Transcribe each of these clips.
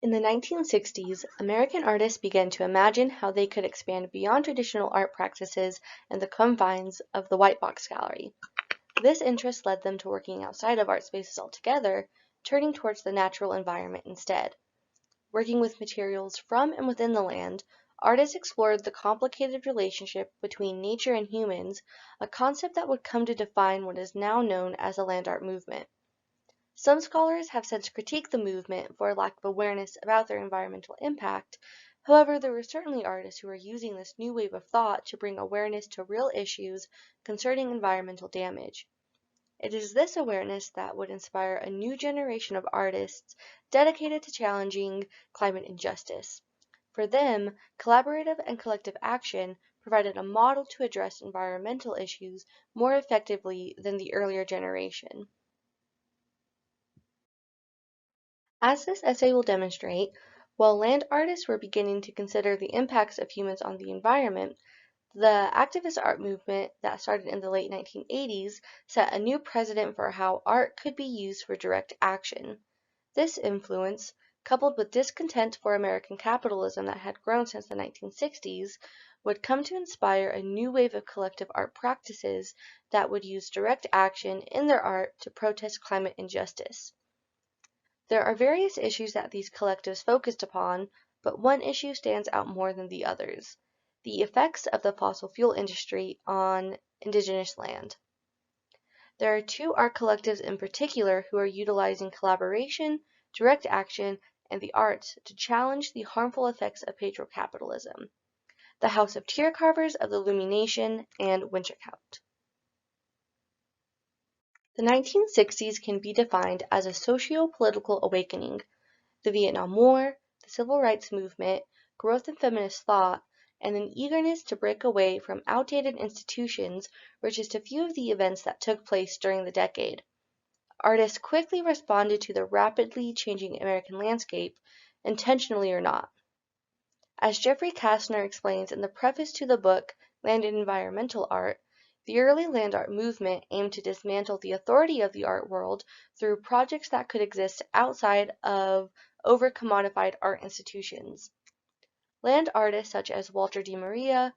In the 1960s, American artists began to imagine how they could expand beyond traditional art practices and the confines of the white box gallery. This interest led them to working outside of art spaces altogether, turning towards the natural environment instead. Working with materials from and within the land, artists explored the complicated relationship between nature and humans, a concept that would come to define what is now known as the land art movement. Some scholars have since critiqued the movement for a lack of awareness about their environmental impact. However, there were certainly artists who were using this new wave of thought to bring awareness to real issues concerning environmental damage. It is this awareness that would inspire a new generation of artists dedicated to challenging climate injustice. For them, collaborative and collective action provided a model to address environmental issues more effectively than the earlier generation. As this essay will demonstrate, while land artists were beginning to consider the impacts of humans on the environment, the activist art movement that started in the late 1980s set a new precedent for how art could be used for direct action. This influence, coupled with discontent for American capitalism that had grown since the 1960s, would come to inspire a new wave of collective art practices that would use direct action in their art to protest climate injustice. There are various issues that these collectives focused upon, but one issue stands out more than the others: the effects of the fossil fuel industry on indigenous land. There are two art collectives in particular who are utilizing collaboration, direct action, and the arts to challenge the harmful effects of patriarchalism: the House of Tear Carvers of the Illumination and Winterkout. The 1960s can be defined as a socio-political awakening. The Vietnam War, the Civil Rights Movement, growth in feminist thought, and an eagerness to break away from outdated institutions were just a few of the events that took place during the decade. Artists quickly responded to the rapidly changing American landscape, intentionally or not. As Jeffrey Kastner explains in the preface to the book Land and Environmental Art, the early land art movement aimed to dismantle the authority of the art world through projects that could exist outside of over-commodified art institutions. Land artists such as Walter D. Maria,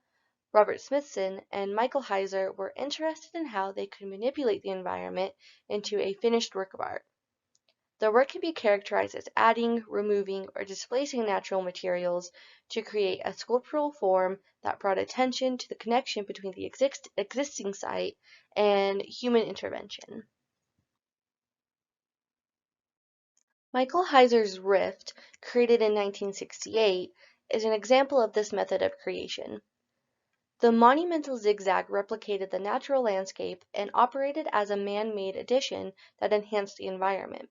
Robert Smithson, and Michael Heiser were interested in how they could manipulate the environment into a finished work of art. The work can be characterized as adding, removing, or displacing natural materials to create a sculptural form that brought attention to the connection between the existing site and human intervention. Michael Heiser's Rift, created in 1968, is an example of this method of creation. The monumental zigzag replicated the natural landscape and operated as a man-made addition that enhanced the environment.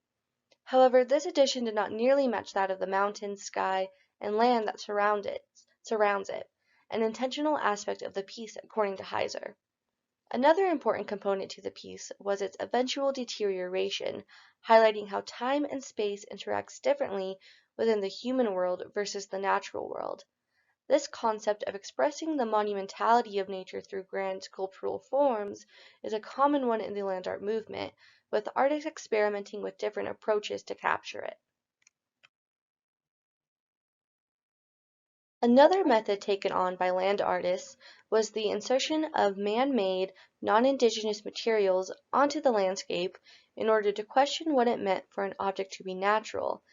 However, this addition did not nearly match that of the mountains, sky, and land that surrounds it, an intentional aspect of the piece according to Heiser. Another important component to the piece was its eventual deterioration, highlighting how time and space interacts differently within the human world versus the natural world. This concept of expressing the monumentality of nature through grand sculptural forms is a common one in the land art movement, with artists experimenting with different approaches to capture it. Another method taken on by land artists was the insertion of man-made, non-indigenous materials onto the landscape in order to question what it meant for an object to be natural,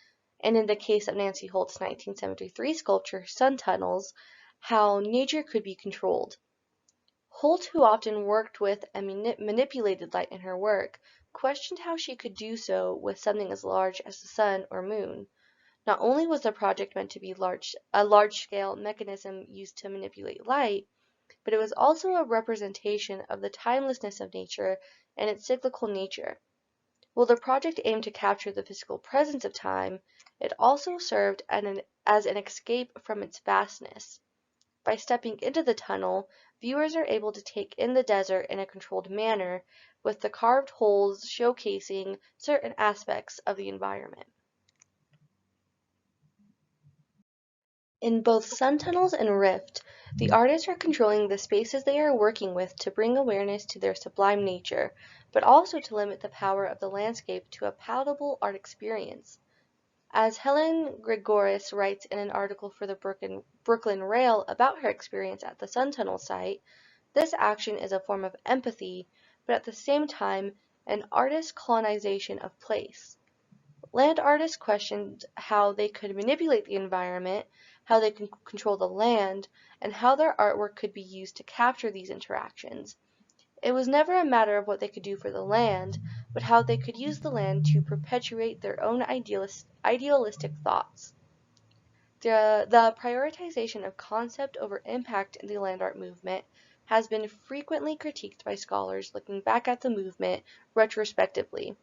and in the case of Nancy Holt's 1973 sculpture Sun Tunnels, how nature could be controlled. Holt, who often worked with and manipulated light in her work, questioned how she could do so with something as large as the sun or moon. Not only was the project meant to be a large-scale mechanism used to manipulate light, but it was also a representation of the timelessness of nature and its cyclical nature. While the project aimed to capture the physical presence of time, it also served as an escape from its vastness. By stepping into the tunnel, viewers are able to take in the desert in a controlled manner, with the carved holes showcasing certain aspects of the environment. In both Sun Tunnels and Rift, the artists are controlling the spaces they are working with to bring awareness to their sublime nature, but also to limit the power of the landscape to a palatable art experience. As Helen Gregoris writes in an article for the Brooklyn Rail about her experience at the Sun Tunnel site, this action is a form of empathy, but at the same time, an artist's colonization of place. Land artists questioned how they could manipulate the environment, how they could control the land, and how their artwork could be used to capture these interactions. It was never a matter of what they could do for the land, but how they could use the land to perpetuate their own idealistic thoughts. The prioritization of concept over impact in the land art movement has been frequently critiqued by scholars looking back at the movement retrospectively.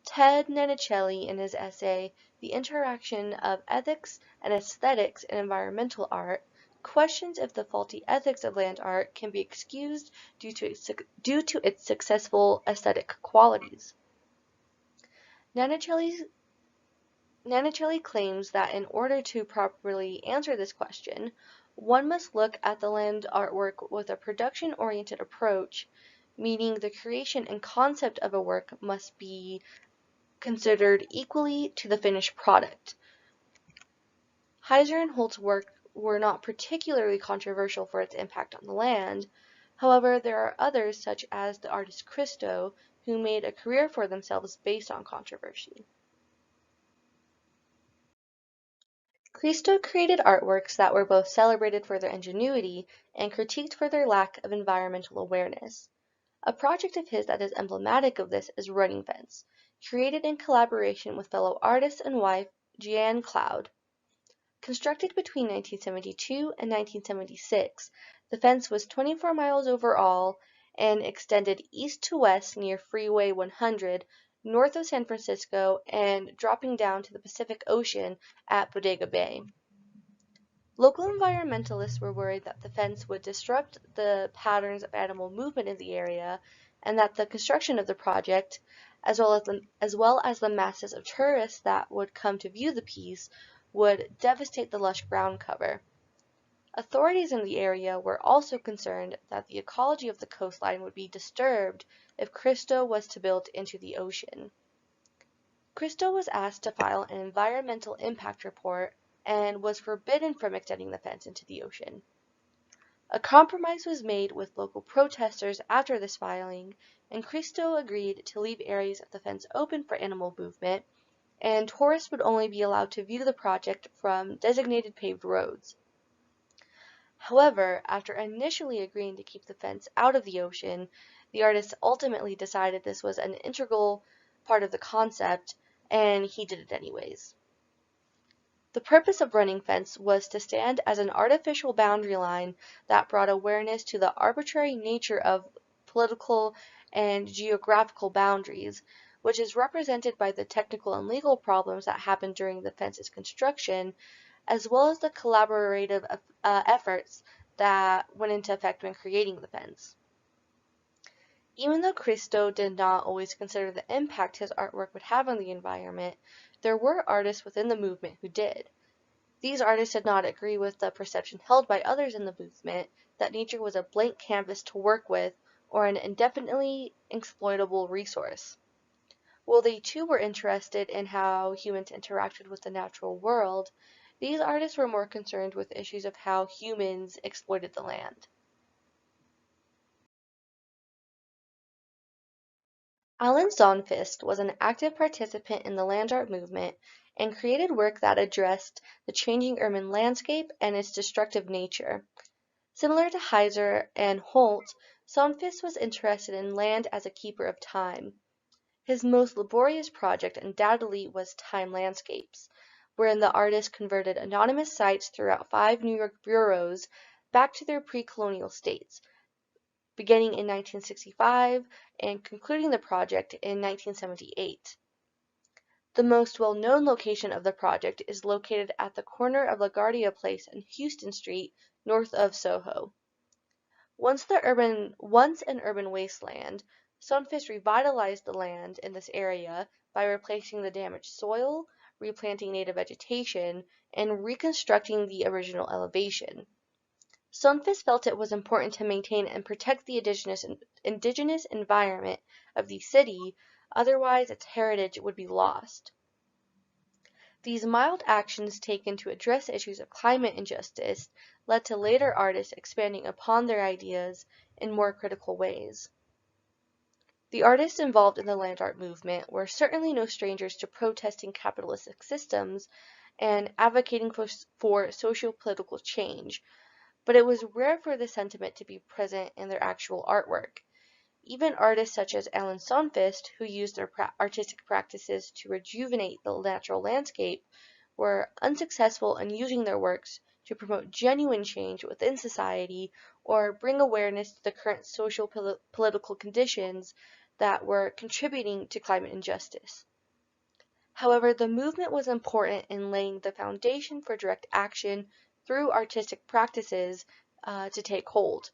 Ted Nanicelli, in his essay "The Interaction of Ethics and Aesthetics in Environmental Art," questions if the faulty ethics of land art can be excused due to its successful aesthetic qualities. Nanicelli claims that in order to properly answer this question, one must look at the land artwork with a production-oriented approach, meaning the creation and concept of a work must be considered equally to the finished product. Heiser and Holt's work were not particularly controversial for its impact on the land. However, there are others, such as the artist Christo, who made a career for themselves based on controversy. Christo created artworks that were both celebrated for their ingenuity and critiqued for their lack of environmental awareness. A project of his that is emblematic of this is Running Fence, created in collaboration with fellow artist and wife Jeanne Cloud. Constructed between 1972 and 1976, the fence was 24 miles overall and extended east to west near Freeway 100, north of San Francisco, and dropping down to the Pacific Ocean at Bodega Bay. Local environmentalists were worried that the fence would disrupt the patterns of animal movement in the area, and that the construction of the project, as well as the masses of tourists that would come to view the piece, would devastate the lush ground cover. Authorities in the area were also concerned that the ecology of the coastline would be disturbed if Christo was to build into the ocean. Christo was asked to file an environmental impact report and was forbidden from extending the fence into the ocean. A compromise was made with local protesters after this filing, and Christo agreed to leave areas of the fence open for animal movement, and tourists would only be allowed to view the project from designated paved roads. However, after initially agreeing to keep the fence out of the ocean, the artist ultimately decided this was an integral part of the concept, and he did it anyways. The purpose of Running Fence was to stand as an artificial boundary line that brought awareness to the arbitrary nature of political and geographical boundaries, which is represented by the technical and legal problems that happened during the fence's construction, as well as the collaborative efforts that went into effect when creating the fence. Even though Christo did not always consider the impact his artwork would have on the environment, there were artists within the movement who did. These artists did not agree with the perception held by others in the movement that nature was a blank canvas to work with or an indefinitely exploitable resource. While they too were interested in how humans interacted with the natural world, these artists were more concerned with issues of how humans exploited the land. Alan Zonfist was an active participant in the land art movement and created work that addressed the changing urban landscape and its destructive nature. Similar to Heiser and Holt, Zonfist was interested in land as a keeper of time. His most laborious project undoubtedly was Time Landscapes, wherein the artist converted anonymous sites throughout 5 New York boroughs back to their pre-colonial states, beginning in 1965 and concluding the project in 1978. The most well-known location of the project is located at the corner of LaGuardia Place and Houston Street, north of Soho. Once an urban wasteland, Stonefist revitalized the land in this area by replacing the damaged soil, replanting native vegetation, and reconstructing the original elevation. Stonefist felt it was important to maintain and protect the indigenous environment of the city, otherwise its heritage would be lost. These mild actions taken to address issues of climate injustice led to later artists expanding upon their ideas in more critical ways. The artists involved in the land art movement were certainly no strangers to protesting capitalistic systems and advocating for socio-political change, but it was rare for this sentiment to be present in their actual artwork. Even artists such as Alan Sonfist, who used their artistic practices to rejuvenate the natural landscape, were unsuccessful in using their works to promote genuine change within society or bring awareness to the current social political conditions that were contributing to climate injustice. However, the movement was important in laying the foundation for direct action through artistic practices to take hold,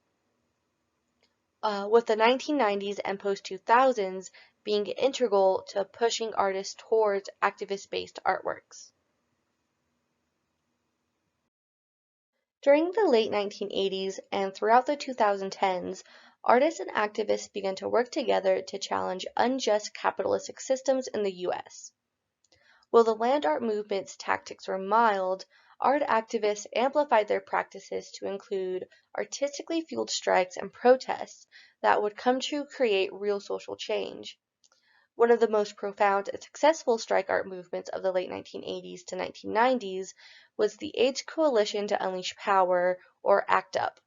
with the 1990s and post-2000s being integral to pushing artists towards activist-based artworks. During the late 1980s and throughout the 2010s, artists and activists began to work together to challenge unjust capitalistic systems in the U.S. While the land art movement's tactics were mild, art activists amplified their practices to include artistically fueled strikes and protests that would come to create real social change. One of the most profound and successful strike art movements of the late 1980s to 1990s was the AIDS Coalition to Unleash Power, or ACT UP.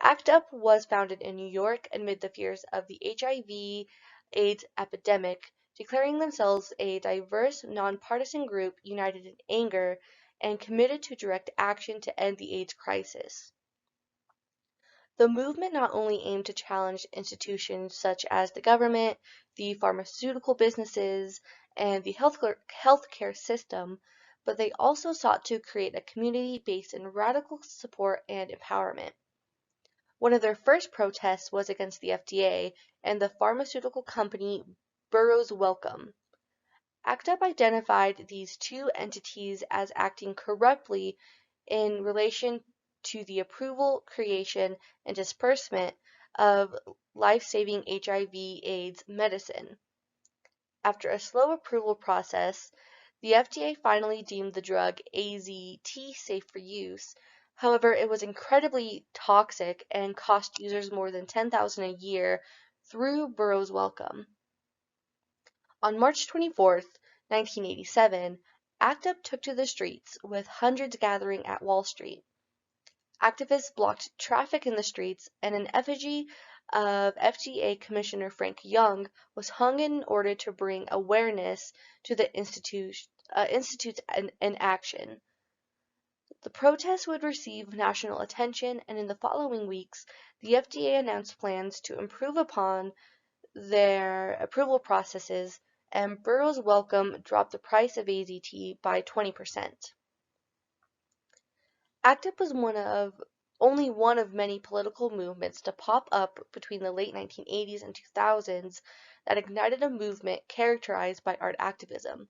ACT UP was founded in New York amid the fears of the HIV/AIDS epidemic, declaring themselves a diverse, nonpartisan group united in anger and committed to direct action to end the AIDS crisis. The movement not only aimed to challenge institutions such as the government, the pharmaceutical businesses, and the healthcare system, but they also sought to create a community based in radical support and empowerment. One of their first protests was against the FDA and the pharmaceutical company Burroughs Wellcome. ACT UP identified these two entities as acting corruptly in relation to the approval, creation, and disbursement of life-saving HIV/AIDS medicine. After a slow approval process, the FDA finally deemed the drug AZT safe for use. However, it was incredibly toxic and cost users more than $10,000 a year through Burroughs Wellcome. On March 24, 1987, ACT UP took to the streets, with hundreds gathering at Wall Street. Activists blocked traffic in the streets, and an effigy of FDA Commissioner Frank Young was hung in order to bring awareness to the institute's inaction. The protests would receive national attention, and in the following weeks, the FDA announced plans to improve upon their approval processes, and Burroughs Wellcome dropped the price of AZT by 20%. ACT UP was only one of many political movements to pop up between the late 1980s and 2000s that ignited a movement characterized by art activism.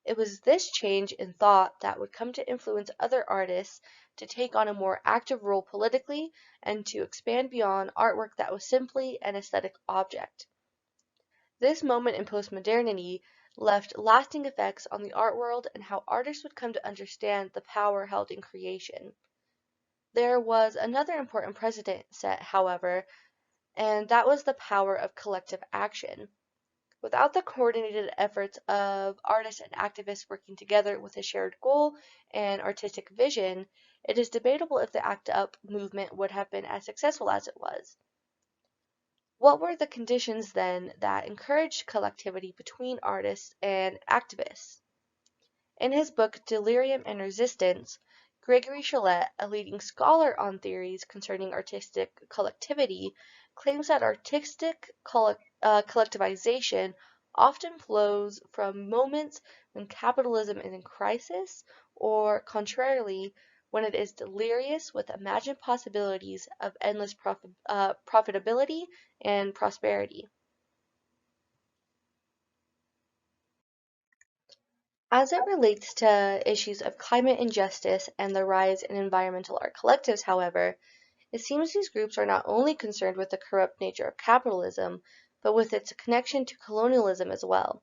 It was this change in thought that would come to influence other artists to take on a more active role politically and to expand beyond artwork that was simply an aesthetic object. This moment in postmodernity left lasting effects on the art world and how artists would come to understand the power held in creation. There was another important precedent set, however, and that was the power of collective action. Without the coordinated efforts of artists and activists working together with a shared goal and artistic vision, it is debatable if the ACT UP movement would have been as successful as it was. What were the conditions then that encouraged collectivity between artists and activists? In his book Delirium and Resistance, Gregory Shillette, a leading scholar on theories concerning artistic collectivity, claims that artistic collectivization often flows from moments when capitalism is in crisis, or contrarily, when it is delirious with imagined possibilities of endless profitability and prosperity. As it relates to issues of climate injustice and the rise in environmental art collectives, however, it seems these groups are not only concerned with the corrupt nature of capitalism, but with its connection to colonialism as well.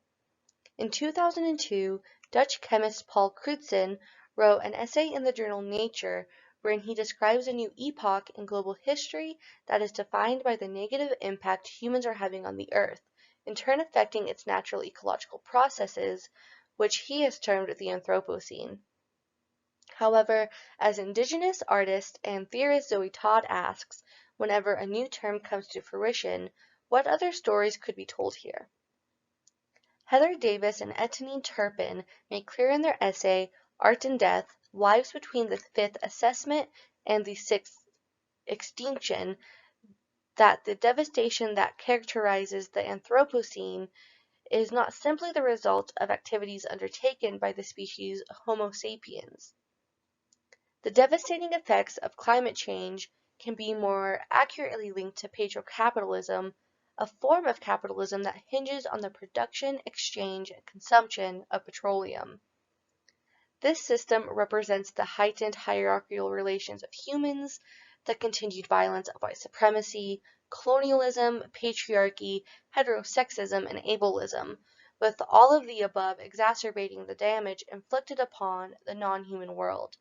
In 2002, Dutch chemist Paul Crutzen wrote an essay in the journal Nature wherein he describes a new epoch in global history that is defined by the negative impact humans are having on the Earth, in turn affecting its natural ecological processes, which he has termed the Anthropocene. However, as Indigenous artist and theorist Zoe Todd asks, whenever a new term comes to fruition, what other stories could be told here? Heather Davis and Etienne Turpin make clear in their essay, Art and Death, Lives Between the Fifth Assessment and the Sixth Extinction, that the devastation that characterizes the Anthropocene is not simply the result of activities undertaken by the species Homo sapiens. The devastating effects of climate change can be more accurately linked to patriarchalism, a form of capitalism that hinges on the production, exchange, and consumption of petroleum. This system represents the heightened hierarchical relations of humans, the continued violence of white supremacy, colonialism, patriarchy, heterosexism, and ableism, with all of the above exacerbating the damage inflicted upon the non-human world.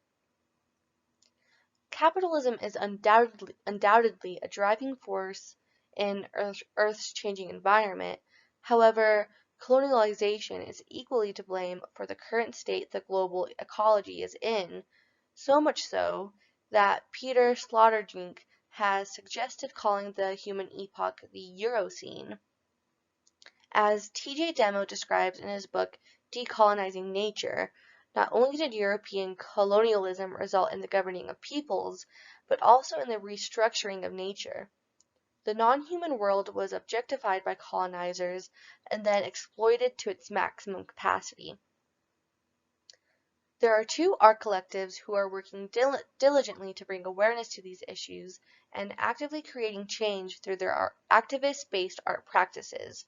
Capitalism is undoubtedly a driving force in Earth's changing environment. However, colonialization is equally to blame for the current state the global ecology is in, so much so that Peter Sloterdijk has suggested calling the human epoch the Eurocene. As T.J. Demo describes in his book Decolonizing Nature, not only did European colonialism result in the governing of peoples, but also in the restructuring of nature. The non-human world was objectified by colonizers and then exploited to its maximum capacity. There are two art collectives who are working diligently to bring awareness to these issues and actively creating change through their activist-based art practices: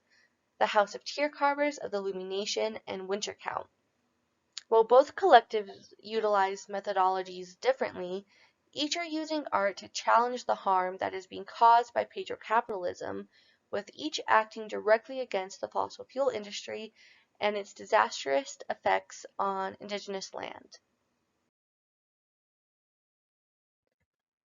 the House of Tear Carvers of the Illumination and Winter Count. While both collectives utilize methodologies differently, each are using art to challenge the harm that is being caused by patriarchalism, with each acting directly against the fossil fuel industry and its disastrous effects on indigenous land.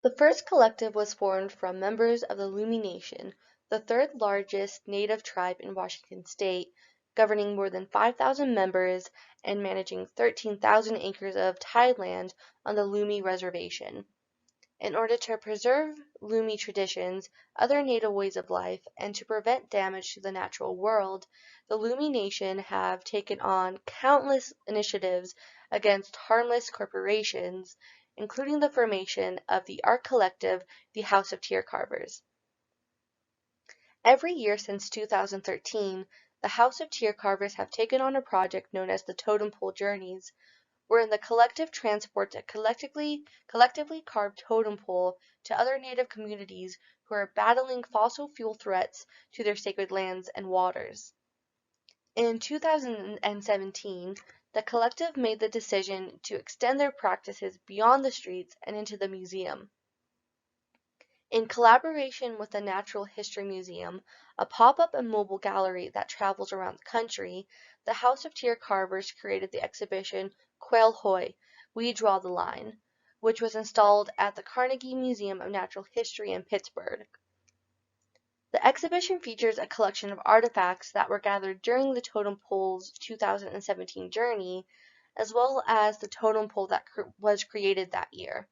The first collective was formed from members of the Lumi Nation, the third largest native tribe in Washington state, governing more than 5,000 members and managing 13,000 acres of tideland on the Lumi Reservation. In order to preserve Lumi traditions, other native ways of life, and to prevent damage to the natural world, the Lumi Nation have taken on countless initiatives against harmless corporations, including the formation of the art collective, the House of Tear Carvers. Every year since 2013, the House of Tear Carvers have taken on a project known as the Totem Pole Journeys, wherein the collective transports a collectively carved totem pole to other native communities who are battling fossil fuel threats to their sacred lands and waters. In 2017, the collective made the decision to extend their practices beyond the streets and into the museum. In collaboration with the Natural History Museum, a pop-up and mobile gallery that travels around the country, the House of Tear Carvers created the exhibition Quail Hoy, We Draw the Line, which was installed at the Carnegie Museum of Natural History in Pittsburgh. The exhibition features a collection of artifacts that were gathered during the Totem Pole's 2017 journey, as well as the totem pole that was created that year.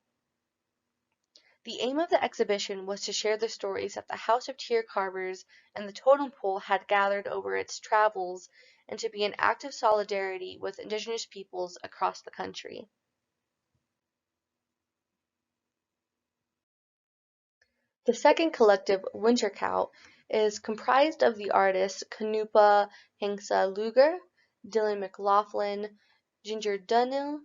The aim of the exhibition was to share the stories that the House of Tear Carvers and the Totem Pole had gathered over its travels, and to be an act of solidarity with indigenous peoples across the country. The second collective, Winter Count, is comprised of the artists Kanupa Hengsa Luger, Dylan McLaughlin, Ginger Dunhill,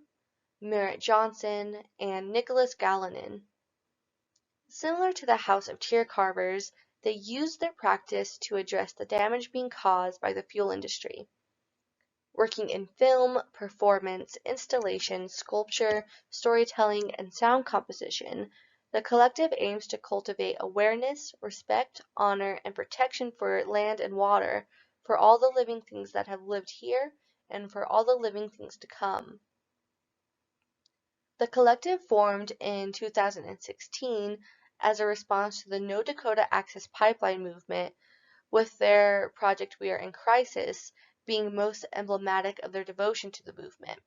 Merritt Johnson, and Nicholas Galanin. Similar to the House of Tear Carvers, they used their practice to address the damage being caused by the fuel industry. Working in film, performance, installation, sculpture, storytelling, and sound composition, the collective aims to cultivate awareness, respect, honor, and protection for land and water, for all the living things that have lived here and for all the living things to come. The collective formed in 2016 as a response to the No Dakota Access Pipeline movement, with their project We Are in Crisis being most emblematic of their devotion to the movement.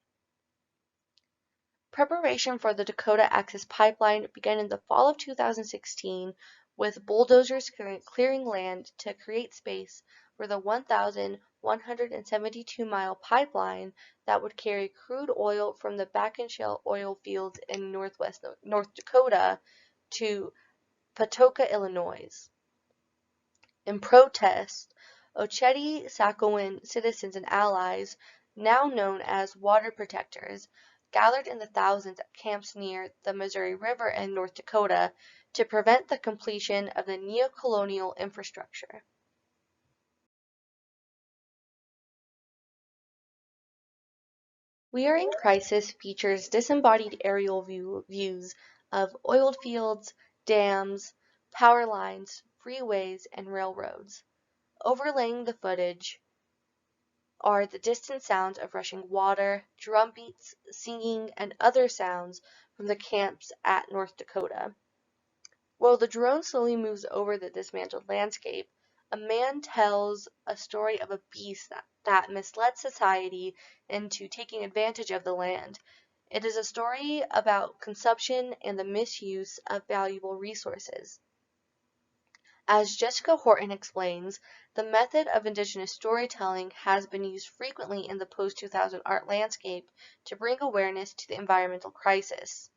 Preparation for the Dakota Access Pipeline began in the fall of 2016 with bulldozers clearing land to create space for the 1,172-mile pipeline that would carry crude oil from the Bakken Shale oil fields in North Dakota to Patoka, Illinois. In protest, Oceti-Sakowin citizens and allies, now known as water protectors, gathered in the thousands at camps near the Missouri River in North Dakota to prevent the completion of the neocolonial infrastructure. We Are in Crisis features disembodied aerial views of oil fields, dams, power lines, freeways, and railroads. Overlaying the footage are the distant sounds of rushing water, drum beats, singing, and other sounds from the camps at North Dakota. While the drone slowly moves over the dismantled landscape, a man tells a story of a beast that misled society into taking advantage of the land. It is a story about consumption and the misuse of valuable resources. As Jessica Horton explains, the method of Indigenous storytelling has been used frequently in the post-2000 art landscape to bring awareness to the environmental crisis.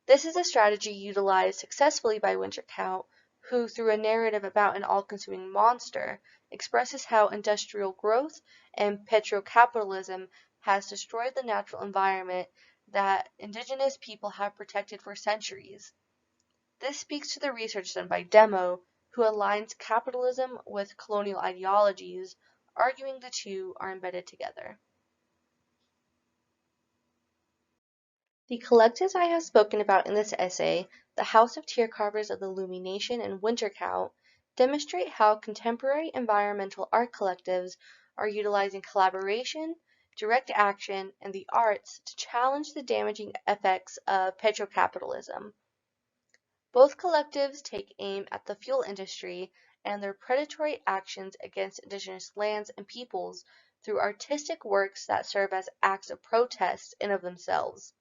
This is a strategy utilized successfully by Winter Count, who, through a narrative about an all-consuming monster, expresses how industrial growth and petrocapitalism has destroyed the natural environment that Indigenous people have protected for centuries. This speaks to the research done by Demo, who aligns capitalism with colonial ideologies, arguing the two are embedded together. The collectives I have spoken about in this essay, the House of Tear Carvers of the Lumi Nation and Winter Count, demonstrate how contemporary environmental art collectives are utilizing collaboration, direct action, and the arts to challenge the damaging effects of petrocapitalism. Both collectives take aim at the fuel industry and their predatory actions against indigenous lands and peoples through artistic works that serve as acts of protest in of themselves.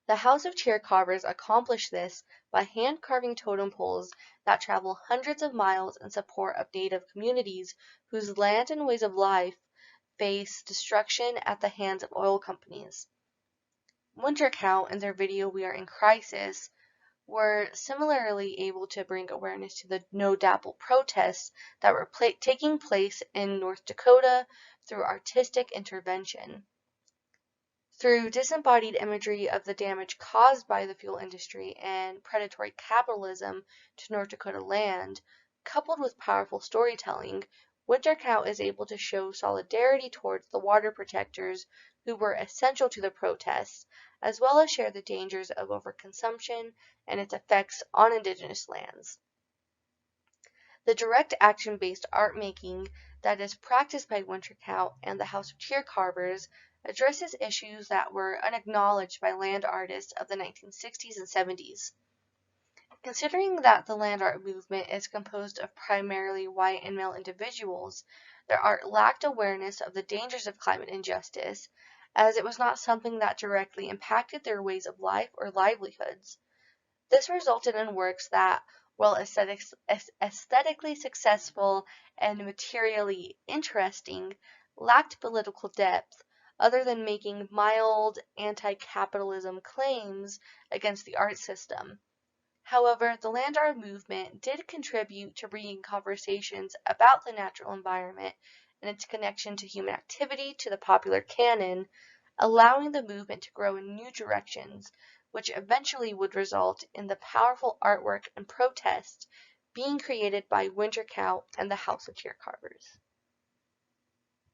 The House of Chair Carvers accomplished this by hand-carving totem poles that travel hundreds of miles in support of Native communities whose land and ways of life face destruction at the hands of oil companies. Winter Count, in their video We Are in Crisis, were similarly able to bring awareness to the No DAPL protests that were taking place in North Dakota through artistic intervention. Through disembodied imagery of the damage caused by the fuel industry and predatory capitalism to North Dakota land, coupled with powerful storytelling, Winter Count is able to show solidarity towards the water protectors who were essential to the protests, as well as share the dangers of overconsumption and its effects on indigenous lands. The direct action-based art making that is practiced by Winter Count and the House of Tear Carvers addresses issues that were unacknowledged by land artists of the 1960s and 70s. Considering that the land art movement is composed of primarily white and male individuals, their art lacked awareness of the dangers of climate injustice, as it was not something that directly impacted their ways of life or livelihoods. This resulted in works that, while aesthetically successful and materially interesting, lacked political depth, other than making mild anti-capitalism claims against the art system. However, the land art movement did contribute to bringing conversations about the natural environment and its connection to human activity to the popular canon, allowing the movement to grow in new directions, which eventually would result in the powerful artwork and protest being created by Winter Count and the House of Tear Carvers.